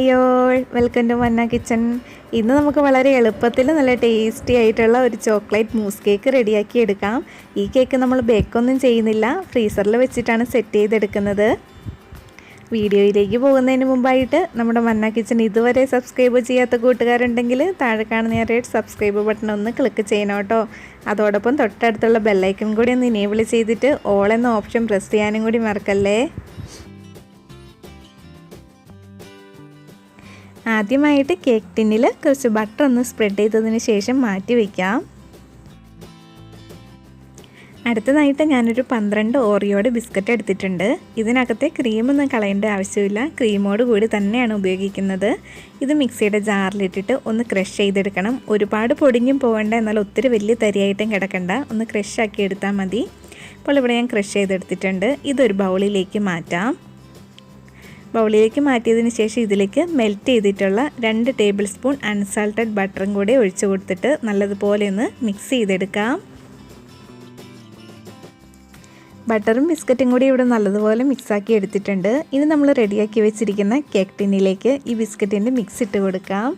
Hi all, welcome to മന്ന kitchen. ഇന്ന് നമുക്ക് വളരെ എളുപ്പത്തിൽ നല്ല ടേസ്റ്റി ആയിട്ടുള്ള ഒരു ചോക്ലേറ്റ് മൂസ് കേക്ക് റെഡിയാക്കി എടുക്കാം. ഈ കേക്ക് നമ്മൾ ബേക്കൊന്നും ചെയ്യുന്നില്ല, ഫ്രീസറിൽ വെച്ചിട്ടാണ് സെറ്റ് ചെയ്തെടുക്കുന്നത്. വീഡിയോയിലേക്ക് പോകുന്നതിന് മുമ്പായിട്ട് നമ്മുടെ മന്ന കിച്ചൺ ഇതുവരെ സബ്സ്ക്രൈബ് ചെയ്യാത്ത കൂട്ടുകാരുണ്ടെങ്കിൽ താഴെ കാണുന്ന റെഡ് സബ്സ്ക്രൈബ് ബട്ടൺ ഒന്ന് ക്ലിക്ക് ചെയ്യണം കേട്ടോ. അതോടൊപ്പം തൊട്ടടുത്തുള്ള ബെല്ലൈക്കൺ കൂടി ഒന്ന് ഇനേബിൾ ചെയ്തിട്ട് ഓൾ എന്ന ഓപ്ഷൻ പ്രസ് ചെയ്യാനും കൂടി മറക്കല്ലേ. ആദ്യമായിട്ട് കേക്ക് ടിന്നിൽ കുറച്ച് ബട്ടർ ഒന്ന് സ്പ്രെഡ് ചെയ്തതിന് ശേഷം മാറ്റി വയ്ക്കാം. അടുത്തതായിട്ട് ഞാനൊരു 12 ഓറിയോയുടെ ബിസ്ക്കറ്റ് എടുത്തിട്ടുണ്ട്. ഇതിനകത്തെ ക്രീമൊന്നും കളയേണ്ട ആവശ്യമില്ല, ക്രീമോട് കൂടി തന്നെയാണ് ഉപയോഗിക്കുന്നത്. ഇത് മിക്സിയുടെ ജാറിലിട്ടിട്ട് ഒന്ന് ക്രഷ് ചെയ്തെടുക്കണം. ഒരുപാട് പൊടിഞ്ഞും പോകേണ്ട, എന്നാൽ ഒത്തിരി വലിയ തരിയായിട്ടും കിടക്കണ്ട, ഒന്ന് ക്രഷ് ആക്കി എടുത്താൽ മതി. അപ്പോൾ ഇവിടെ ഞാൻ ക്രഷ് ചെയ്തെടുത്തിട്ടുണ്ട്. ഇതൊരു ബൗളിലേക്ക് മാറ്റാം. ബൗളിലേക്ക് മാറ്റിയതിന് ശേഷം ഇതിലേക്ക് മെൽറ്റ് ചെയ്തിട്ടുള്ള 2 ടേബിൾ സ്പൂൺ അൺസാൾട്ടഡ് ബട്ടറും കൂടി ഒഴിച്ചു കൊടുത്തിട്ട് നല്ലതുപോലെ ഒന്ന് മിക്സ് ചെയ്തെടുക്കാം. ബട്ടറും ബിസ്ക്കറ്റും കൂടി ഇവിടെ നല്ലതുപോലെ മിക്സാക്കി എടുത്തിട്ടുണ്ട്. ഇനി നമ്മൾ റെഡിയാക്കി വെച്ചിരിക്കുന്ന കേക്ക് ടിന്നിലേക്ക് ഈ ബിസ്ക്കറ്റിൻ്റെ മിക്സ് ഇട്ട് കൊടുക്കാം.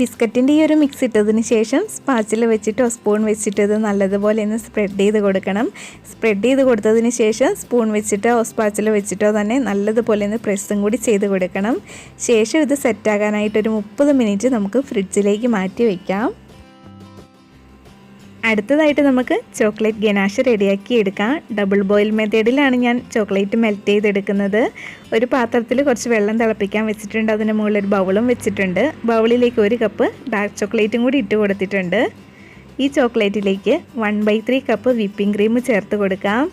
ബിസ്ക്കറ്റിൻ്റെ ഈ ഒരു മിക്സ് ഇട്ടതിന് ശേഷം സ്പാച്ചിൽ വെച്ചിട്ടോ സ്പൂൺ വെച്ചിട്ടോ ഇത് നല്ലതുപോലെ ഒന്ന് സ്പ്രെഡ് ചെയ്ത് കൊടുക്കണം. സ്പ്രെഡ് ചെയ്ത് കൊടുത്തതിന് ശേഷം സ്പൂൺ വെച്ചിട്ടോ സ്പാച്ചിൽ വെച്ചിട്ടോ തന്നെ നല്ലതുപോലെ ഒന്ന് പ്രസ്സും കൂടി ചെയ്ത് കൊടുക്കണം. ശേഷം ഇത് സെറ്റാകാനായിട്ടൊരു 30 മിനിറ്റ് നമുക്ക് ഫ്രിഡ്ജിലേക്ക് മാറ്റി വയ്ക്കാം. അടുത്തതായിട്ട് നമുക്ക് ചോക്ലേറ്റ് ഗനാഷ് റെഡിയാക്കി എടുക്കാം. ഡബിൾ ബോയിൽ മെത്തേഡിലാണ് ഞാൻ ചോക്ലേറ്റ് മെൽറ്റ് ചെയ്തെടുക്കുന്നത്. ഒരു പാത്രത്തിൽ കുറച്ച് വെള്ളം തിളപ്പിക്കാൻ വെച്ചിട്ടുണ്ട്. അതിന് മുകളിൽ ഒരു ബൗളും വെച്ചിട്ടുണ്ട്. ബൗളിലേക്ക് 1 കപ്പ് ഡാർക്ക് ചോക്ലേറ്റും കൂടി ഇട്ട് കൊടുത്തിട്ടുണ്ട്. ഈ ചോക്ലേറ്റിലേക്ക് 1/3 കപ്പ് വിപ്പിംഗ് ക്രീം ചേർത്ത് കൊടുക്കാം.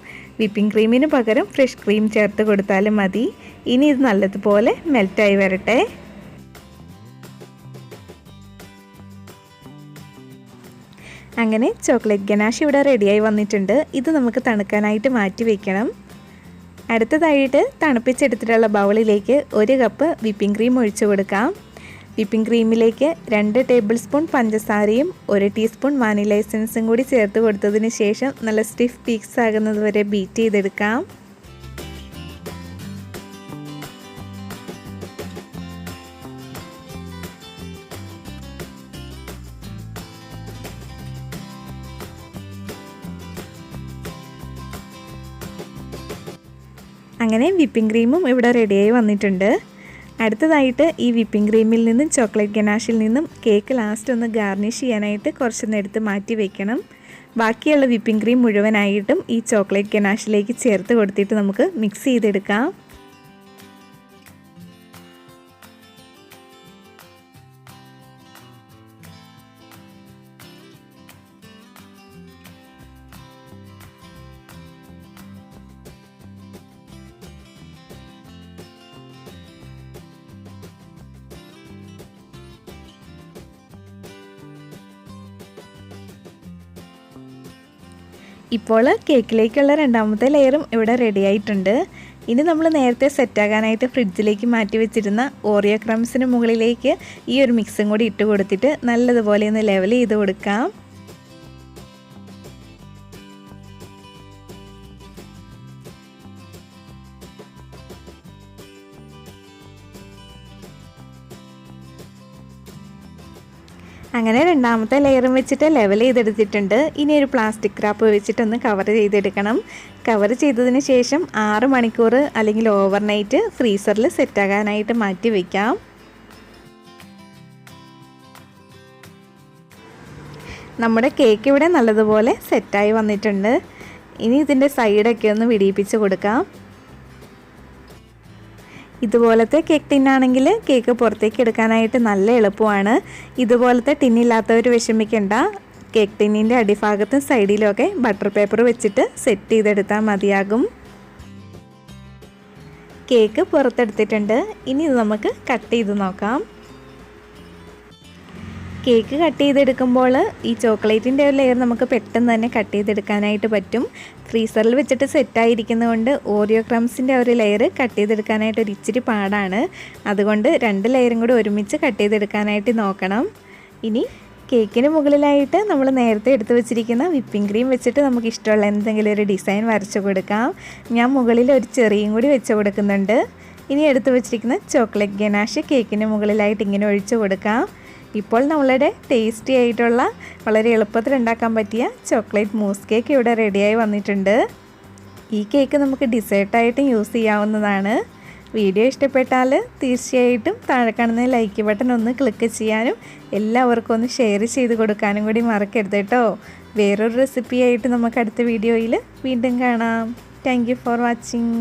വിപ്പിംഗ് ക്രീമിന് പകരം ഫ്രഷ് ക്രീം ചേർത്ത് കൊടുത്താലും മതി. ഇനി ഇത് നല്ലതുപോലെ മെൽറ്റായി വരട്ടെ. അങ്ങനെ ചോക്ലേറ്റ് ഗനാഷ് ഇവിടെ റെഡിയായി വന്നിട്ടുണ്ട്. ഇത് നമുക്ക് തണുക്കാനായിട്ട് മാറ്റി വയ്ക്കണം. അടുത്തതായിട്ട് തണുപ്പിച്ചെടുത്തിട്ടുള്ള ബൗളിലേക്ക് 1 കപ്പ് വിപ്പിംഗ് ക്രീം ഒഴിച്ചു കൊടുക്കാം. വിപ്പിംഗ് ക്രീമിലേക്ക് 2 ടേബിൾ സ്പൂൺ പഞ്ചസാരയും 1 ടീസ്പൂൺ വാനില എസൻസും കൂടി ചേർത്ത് കൊടുത്തതിന് ശേഷം നല്ല സ്റ്റിഫ് പീക്സ് ആകുന്നത് വരെ ബീറ്റ് ചെയ്തെടുക്കാം. അങ്ങനെ വിപ്പിംഗ് ക്രീമും ഇവിടെ റെഡിയായി വന്നിട്ടുണ്ട്. അടുത്തതായിട്ട് ഈ വിപ്പിംഗ് ക്രീമിൽ നിന്നും ചോക്ലേറ്റ് ഗനാഷിൽ നിന്നും കേക്ക് ലാസ്റ്റ് ഒന്ന് ഗാർണിഷ് ചെയ്യാനായിട്ട് കുറച്ചൊന്ന് എടുത്ത് മാറ്റി വയ്ക്കണം. ബാക്കിയുള്ള വിപ്പിംഗ് ക്രീം മുഴുവനായിട്ടും ഈ ചോക്ലേറ്റ് ഗനാഷിലേക്ക് ചേർത്ത് കൊടുത്തിട്ട് നമുക്ക് മിക്സ് ചെയ്തെടുക്കാം. ഇപ്പോൾ കേക്കിലേക്കുള്ള 2ാമത്തെ ലെയറും ഇവിടെ റെഡി ആയിട്ടുണ്ട്. ഇനി നമ്മൾ നേരത്തെ സെറ്റാകാനായിട്ട് ഫ്രിഡ്ജിലേക്ക് മാറ്റി വെച്ചിരുന്ന ഓറിയോ ക്രംസിന് മുകളിലേക്ക് ഈ ഒരു മിക്സും കൂടി ഇട്ട് കൊടുത്തിട്ട് നല്ലതുപോലെ ഒന്ന് ലെവൽ ചെയ്ത് കൊടുക്കാം. അങ്ങനെ 2ാമത്തെ ലെയറും വെച്ചിട്ട് ലെവൽ ചെയ്തെടുത്തിട്ടുണ്ട്. ഇനി ഒരു പ്ലാസ്റ്റിക് റാപ്പ് വെച്ചിട്ടൊന്ന് കവർ ചെയ്തെടുക്കണം. കവർ ചെയ്തതിന് ശേഷം 6 മണിക്കൂർ അല്ലെങ്കിൽ ഓവർനൈറ്റ് ഫ്രീസറിൽ സെറ്റാകാനായിട്ട് മാറ്റി വയ്ക്കാം. നമ്മുടെ കേക്ക് ഇവിടെ നല്ലതുപോലെ സെറ്റായി വന്നിട്ടുണ്ട്. ഇനി ഇതിൻ്റെ സൈഡൊക്കെ ഒന്ന് വിടിയിപ്പിച്ച് കൊടുക്കാം. ഇതുപോലത്തെ കേക്ക് ടിന്നാണെങ്കിൽ കേക്ക് പുറത്തേക്ക് എടുക്കാനായിട്ട് നല്ല എളുപ്പമാണ്. ഇതുപോലത്തെ ടിന്നില്ലാത്തവർ വിഷമിക്കേണ്ട. കേക്ക് ടിന്നിൻ്റെ അടിഭാഗത്തും സൈഡിലുമൊക്കെ ബട്ടർ പേപ്പർ വെച്ചിട്ട് സെറ്റ് ചെയ്തെടുത്താൽ മതിയാകും. കേക്ക് പുറത്തെടുത്തിട്ടുണ്ട്. ഇനി ഇത് നമുക്ക് കട്ട് ചെയ്ത് നോക്കാം. കേക്ക് കട്ട് ചെയ്തെടുക്കുമ്പോൾ ഈ ചോക്ലേറ്റിൻ്റെ ഒരു ലെയർ നമുക്ക് പെട്ടെന്ന് തന്നെ കട്ട് ചെയ്തെടുക്കാനായിട്ട് പറ്റും. ഫ്രീസറിൽ വെച്ചിട്ട് സെറ്റായിരിക്കുന്നതുകൊണ്ട് ഓറിയോ ക്രംസിൻ്റെ ഒരു ലെയർ കട്ട് ചെയ്തെടുക്കാനായിട്ട് ഒരു ഇച്ചിരി പാടാണ്. അതുകൊണ്ട് 2 ലെയറും കൂടി ഒരുമിച്ച് കട്ട് ചെയ്തെടുക്കാനായിട്ട് നോക്കണം. ഇനി കേക്കിന് മുകളിലായിട്ട് നമ്മൾ നേരത്തെ എടുത്ത് വെച്ചിരിക്കുന്ന വിപ്പിംഗ് ക്രീം വെച്ചിട്ട് നമുക്ക് ഇഷ്ടമുള്ള എന്തെങ്കിലും ഒരു ഡിസൈൻ വരച്ചു കൊടുക്കാം. ഞാൻ മുകളിൽ ഒരു ചെറിയും കൂടി വെച്ച് കൊടുക്കുന്നുണ്ട്. ഇനി എടുത്തു വെച്ചിരിക്കുന്ന ചോക്ലേറ്റ് ഗനാഷ് കേക്കിന് മുകളിലായിട്ട് ഇങ്ങനെ ഒഴിച്ചു കൊടുക്കാം. ഇപ്പോൾ നമ്മളുടെ ടേസ്റ്റി ആയിട്ടുള്ള വളരെ എളുപ്പത്തിൽ ഉണ്ടാക്കാൻ പറ്റിയ ചോക്ലേറ്റ് മൂസ് കേക്ക് ഇവിടെ റെഡിയായി വന്നിട്ടുണ്ട്. ഈ കേക്ക് നമുക്ക് ഡിസേർട്ടായിട്ടും യൂസ് ചെയ്യാവുന്നതാണ്. വീഡിയോ ഇഷ്ടപ്പെട്ടാൽ തീർച്ചയായിട്ടും താഴെ കാണുന്ന ലൈക്ക് ബട്ടൺ ഒന്ന് ക്ലിക്ക് ചെയ്യാനും എല്ലാവർക്കും ഒന്ന് ഷെയർ ചെയ്ത് കൊടുക്കാനും കൂടി മറക്കരുത് കേട്ടോ. വേറൊരു റെസിപ്പിയായിട്ട് നമുക്ക് അടുത്ത വീഡിയോയിൽ വീണ്ടും കാണാം. Thank you for watching.